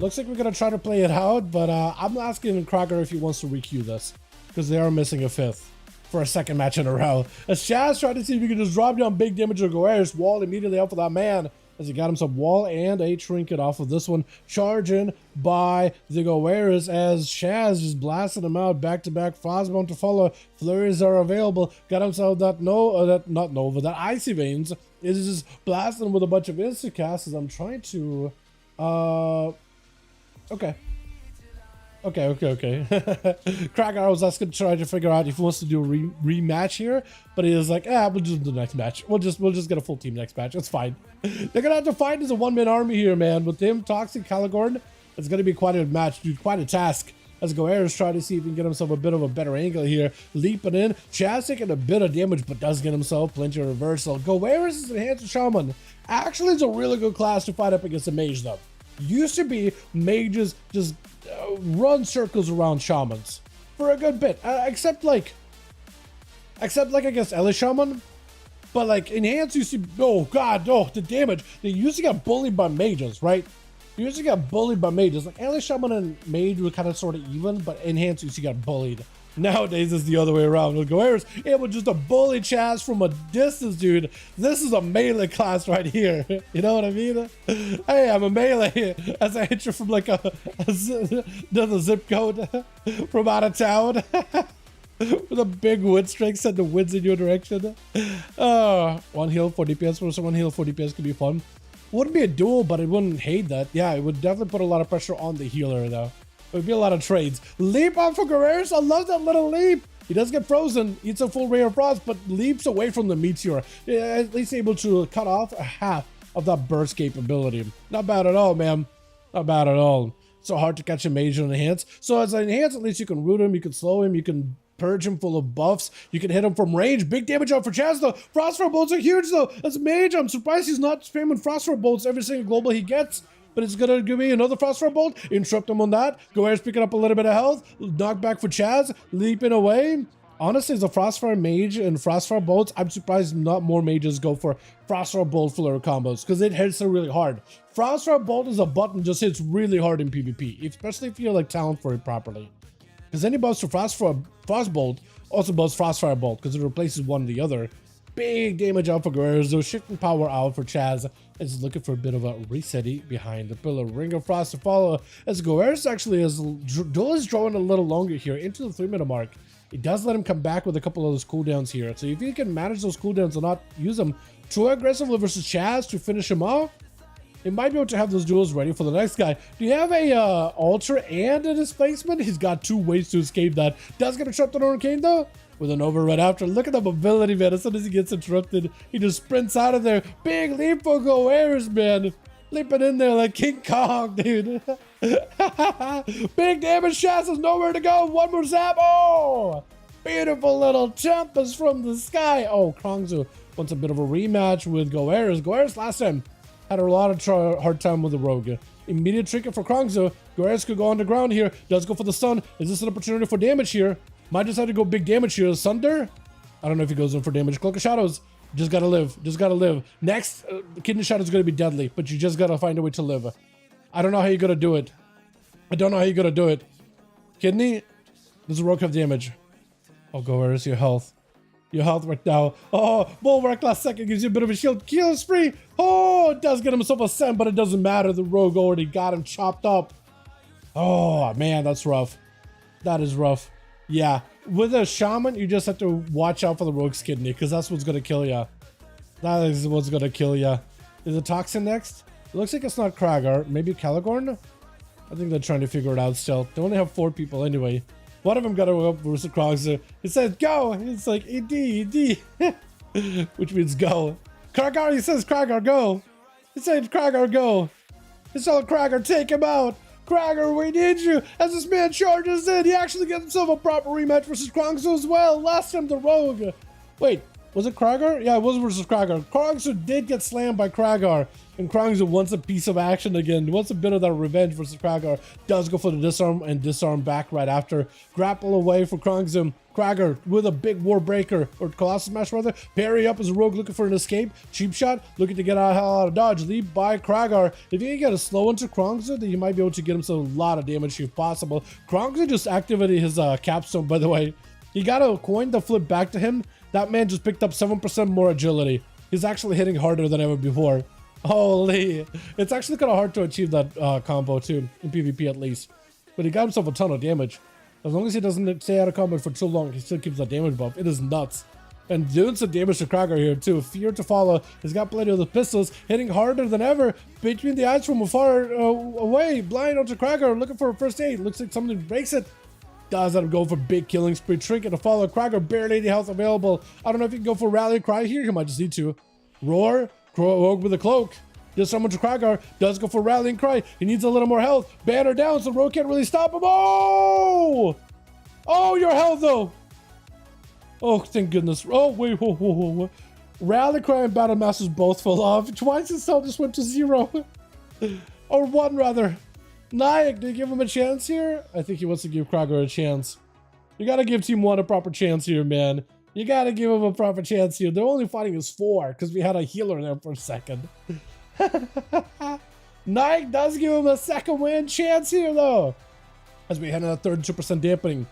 Looks like we're gonna try to play it out, but I'm asking Kragar if he wants to requeue this, because they are missing a fifth for a second match in a row. As Chaz tried to see if he could just drop down big damage on Goer's wall immediately off of that man, as he got himself wall and a trinket off of this one, charging by the Goeras as Chaz just blasting him out back-to-back. Frostbound to follow, flurries are available, got himself that Icy Veins is just blasting with a bunch of insta-casts as I'm trying to okay. Kragar was asking to try to figure out if he wants to do a rematch here, but he was like, we'll just do the next match. We'll just get a full team next match. It's fine. They're gonna have to fight as a one-man army here, man. With him, Toxic, Caligorn, it's gonna be quite a match, dude. Quite a task. As Goer's trying to see if he can get himself a bit of a better angle here. Leaping in. Chaz taking a bit of damage, but does get himself plenty of reversal. Goer's is Enhanced Shaman. Actually, it's a really good class to fight up against a mage, though. Used to be mages just run circles around shamans for a good bit, except like I guess Ellie Shaman, but like Enhanced used to, the damage. They used to get bullied by mages, right? They used to get bullied by mages. Like Ellie Shaman and mage were kind of sort of even, but Enhanced used to get bullied. Nowadays it's the other way around. Goer's able just to bully Chaz from a distance, dude. This is a melee class right here. You know what I mean? Hey, I'm a melee as I hit you from like another zip code from out of town. With a big wind strike, send the winds in your direction. One heal for DPS versus one heal for DPS could be fun. Wouldn't be a duel, but I wouldn't hate that. Yeah, it would definitely put a lot of pressure on the healer though. It would be a lot of trades. Leap on for Goer's. I love that little leap. He does get frozen, eats a full ray of frost, but leaps away from the meteor. At least able to cut off a half of that burst capability. Not bad at all, man. Not bad at all. So hard to catch a mage on Enhance. So as an Enhance, at least you can root him, you can slow him, you can purge him full of buffs. You can hit him from range. Big damage out for Chaz though. Frostfire bolts are huge though. As a mage, I'm surprised he's not spamming Frostfire bolts every single global he gets. But it's gonna give me another Frostfire bolt. Interrupt him on that. Goer's picking up a little bit of health. Knockback for Chaz. Leaping away. Honestly, as a Frostfire mage and Frostfire bolts, I'm surprised not more mages go for Frostfire bolt flare combos because it hits really hard. Frostfire bolt is a button, just hits really hard in PvP, especially if you're like talent for it properly. Because any buffs to Frostbolt also buffs Frostfire bolt because it replaces one or the other. Big damage out for Goer's, though shifting power out for Chaz is looking for a bit of a resetty behind the pillar. Ring of Frost to follow as Goer's actually is Duel is drawing a little longer here into the 3-minute mark. It does let him come back with a couple of those cooldowns here. So if you can manage those cooldowns and not use them too aggressively versus Chaz to finish him off, it might be able to have those duels ready for the next guy. Do you have a altar and a displacement? He's got 2 ways to escape that. Does get interrupted on Arcane though, with an overrun after. Look at the mobility, man. As soon as he gets interrupted, he just sprints out of there. Big leap for Goer's, man. Leaping in there like King Kong, dude. Big damage. Chaz has nowhere to go. One more zap. Oh, beautiful little tempest from the sky. Oh, Krongzu wants a bit of a rematch with Goer's. Goer's last time had a lot of hard time with the rogue. Immediate trinket for Krongzu. Goer's could go underground here. Does go for the stun. Is this an opportunity for damage here? Might decide to go big damage here. Sunder? I don't know if he goes in for damage. Cloak of Shadows. Just gotta live. Just gotta live. Next, Kidney Shot is gonna be deadly, but you just gotta find a way to live. I don't know how you're gonna do it. I don't know how you're gonna do it. Kidney? Does the rogue have damage? Oh, Goer's your health. Your health right now. Oh, Bulwark last second gives you a bit of a shield. Kill spree. Oh, it does get himself a send, but it doesn't matter. The rogue already got him chopped up. Oh, man, that's rough. That is rough. Yeah, with a shaman, you just have to watch out for the rogue's kidney, because that's what's gonna kill ya. That is what's gonna kill ya. Is it Toxin next? It looks like it's not Kragar. Maybe Caligorn? I think they're trying to figure it out still. They only have 4 people anyway. One of them got to go up versus Krongzu. It says go. It's like ED, which means go. Kragar, he says Kragar, go. It says Kragar, go. It's all Kragar, take him out. Kragar, we need you. As this man charges in, he actually gets himself a proper rematch versus Krongzu as well. Last time the rogue. Wait, Was it Kragar? Yeah, it was versus Kragar. Krongsu did get slammed by Kragar, and Krongsu wants a piece of action again. Wants a bit of that revenge versus Kragar. Does go for the disarm and disarm back right after. Grapple away for Krongsu. Kragar with a big war breaker, or Colossus Smash rather. Parry up as a rogue looking for an escape. Cheap shot, looking to get out of dodge. Lead by Kragar. If you can get a slow into Krongsu, then you might be able to get himself a lot of damage if possible. Krongsu just activated his capstone, by the way. He got a coin to flip back to him. That man just picked up 7% more agility. He's actually hitting harder than ever before. Holy. It's actually kind of hard to achieve that combo too, in PvP at least. But he got himself a ton of damage. As long as he doesn't stay out of combat for too long, he still keeps that damage buff. It is nuts. And doing some damage to Kragar here too. Fear to follow. He's got plenty of the pistols, hitting harder than ever. Between the eyes from afar away. Blind onto Kragar, looking for a first aid. Looks like something breaks it. Does let him go for big killing spree. Trinket to follow. Kragar, barely any health available. I don't know if he can go for rally cry here. He might just need to. Roar. Rogue with a cloak. Just someone to Kragar. Does go for rallying cry. He needs a little more health. Banner down, so Rogue can't really stop him. Oh! Oh, your health though. Oh, thank goodness. Oh, wait. Whoa. Rally cry and battle masters both fell off. Twice his health just went to 0. Or 1 rather. Nayak, did you give him a chance here? I think he wants to give Kragar a chance. You gotta give Team 1 a proper chance here, man. You gotta give him a proper chance here. They're only fighting as 4 because we had a healer there for a second. Nayak does give him a second win chance here, though. As we head into that 32% dampening.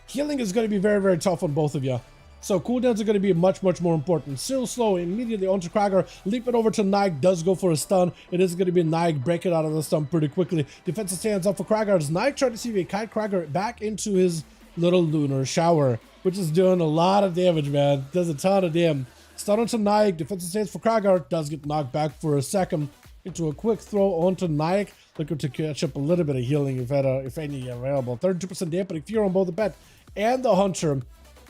Healing is going to be very, very tough on both of you. So cooldowns are going to be much more important. Still slow, immediately onto Kragar. Leap it over to Nayak, does go for a stun. It is going to be Nayak breaking out of the stun pretty quickly. Defensive stands up for Kragar as Nayak trying to see if he kite Kragar back into his little lunar shower, which is doing a lot of damage, man. Does a ton of damage. Stun onto Nayak, defensive stance for Kragar. Does get knocked back for a second into a quick throw onto Nayak. Looking to catch up a little bit of healing if any available. 32% dampening fear on both the bet and the Hunter.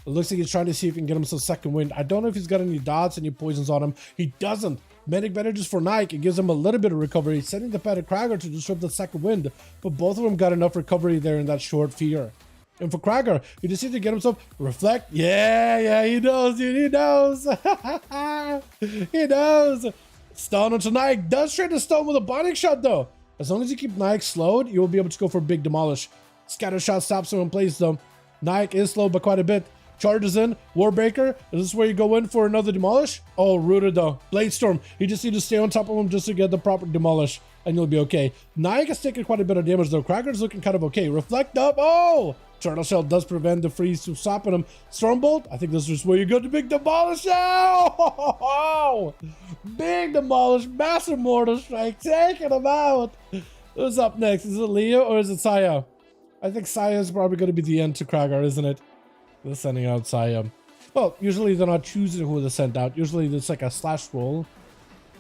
It looks like he's trying to see if he can get himself second wind. I don't know if he's got any dots, any poisons on him. He doesn't. Medic bandages for Nayak. It gives him a little bit of recovery. Sending the pet at Kragar to disrupt the second wind. But both of them got enough recovery there in that short fear. And for Kragar, he just needs to get himself reflect. Yeah, he knows, dude. He knows. He knows. Stun onto Nayak. Does try to stun with a binding shot, though. As long as you keep Nayak slowed, you will be able to go for a big demolish. Scatter shot stops him in place, though. Nayak is slowed by quite a bit. Charges in. Warbreaker. Is this where you go in for another demolish? Oh, rooted though. Blade Storm. You just need to stay on top of him just to get the proper demolish, and you'll be okay. Nayak has taken quite a bit of damage, though. Kragar's looking kind of okay. Reflect up. Oh! Turtle Shell does prevent the freeze from stopping him. Stormbolt. I think this is where you go to big demolish. Oh! Big demolish. Massive mortal strike. Taking him out. Who's up next? Is it Leo or is it Saya? I think Saya is probably going to be the end to Kragar, isn't it? They're sending out Saya. Well, usually they're not choosing who they send out. Usually it's like a slash roll.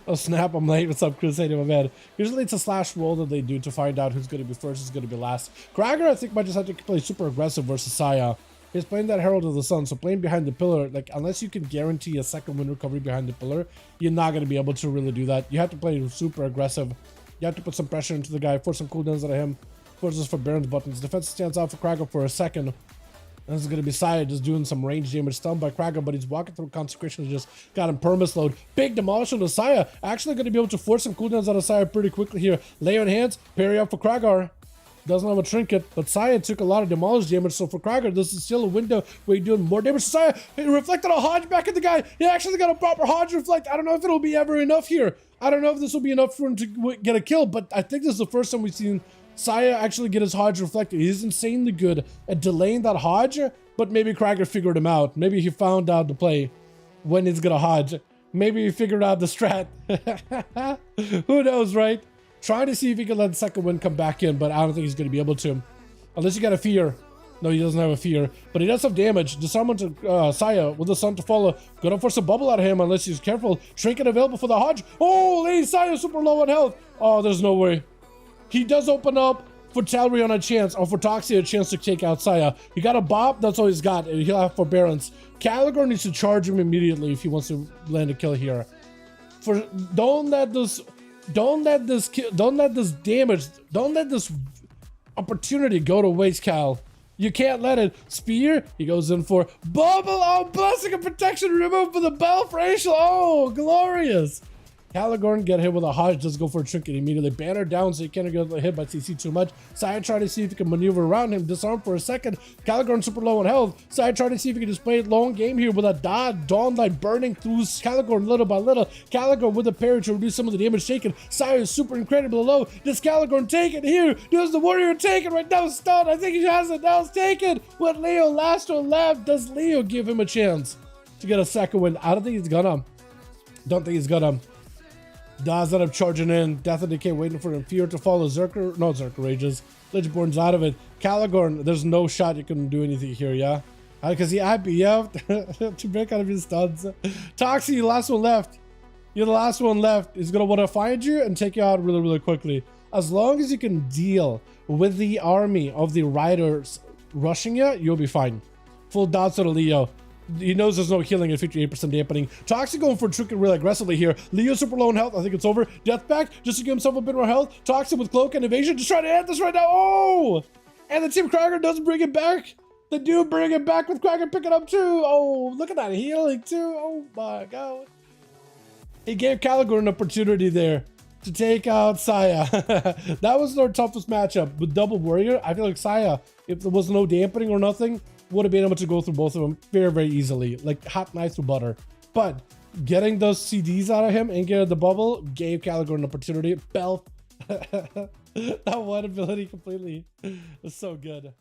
Oh snap, I'm late. What's up, Crusade in my bed? Usually it's a slash roll that they do to find out who's going to be first, who's going to be last. Kragar, I think, might just have to play super aggressive versus Saya. He's playing that Herald of the Sun, so playing behind the pillar, like, unless you can guarantee a second win recovery behind the pillar, you're not going to be able to really do that. You have to play super aggressive. You have to put some pressure into the guy, force some cooldowns out of him, forces for Baron's buttons. Defense stands out for Kragar for a second. This is going to be Saya just doing some range damage, stunned by Kragar, but he's walking through Consecration and just got him permaslowed. Big demolish on Saya. Actually going to be able to force some cooldowns out of Saya pretty quickly here. Lay on hands, parry up for Kragar. Doesn't have a trinket, but Saya took a lot of demolish damage, so for Kragar, this is still a window where you're doing more damage to Saya. He reflected a Hodge back at the guy. He actually got a proper Hodge reflect. I don't know if it'll be ever enough here. I don't know if this will be enough for him to get a kill, but I think this is the first time we've seen Saya actually get his Hodge reflected. He's insanely good at delaying that Hodge, but maybe Kragar figured him out. Maybe he found out the play when he's gonna Hodge. Maybe he figured out the strat. Who knows, right? Trying to see if he can let the second win come back in, but I don't think he's gonna be able to. Unless you got a fear. No, he doesn't have a fear, but he does have damage. Disarm to Saya with the sun to follow. Gonna force a bubble out of him unless he's careful. Trinket available for the Hodge. Oh, lady Saya super low on health. Oh, there's no way. He does open up for Talrion a chance, or for Toxie a chance to take out Saya. He got a Bob, that's all he's got, and he'll have forbearance. Caligor needs to charge him immediately if he wants to land a kill here. Don't let this opportunity go to waste, Cal. You can't let it. Spear, he goes in for bubble. Oh, blessing of protection removed for the Belfracial. Oh, glorious. Caligorn get hit with a Hodge, does go for a trinket immediately. Banner down so you can't get hit by CC too much. Saya trying to see if he can maneuver around him. Disarm for a second. Caligorn super low on health. Saya trying to see if he can just play it long game here with a Dawn Light burning through Caligorn little by little. Caligorn with a parry to reduce some of the damage taken. Saya is super incredibly low. Does Caligorn take it here? Does the warrior take it right now? Stun. I think he has it. Now it's taken. But Leo last one left. Does Leo give him a chance to get a second win? I don't think he's gonna. Don't think he's gonna. Does end up charging in. Death and Decay waiting for Inferior to follow. Zerker rages. Lichborn's out of it. Caligorn, there's no shot you can do anything here, yeah? Because he IBF to break out of his stuns. Toxie, you last one left. You're the last one left. He's going to want to find you and take you out really, really quickly. As long as you can deal with the army of the riders rushing you, you'll be fine. Full dots on a Leo. He knows there's no healing and 58% dampening. Toxic going for Trinket really aggressively here. Leo super low in health. I think it's over. Death back just to give himself a bit more health. Toxic with cloak and evasion. Just trying to end this right now. Oh! And the team Kragar doesn't bring it back. They do bring it back with Kragar picking up too. Oh, look at that healing too. Oh my god. He gave Caligorn an opportunity there to take out Saya. That was their toughest matchup. With double warrior, I feel like Saya, if there was no dampening or nothing, would have been able to go through both of them very, very easily. Like hot knife through butter. But getting those CDs out of him and getting the bubble gave Caligorn an opportunity. Bell. That one ability completely was so good.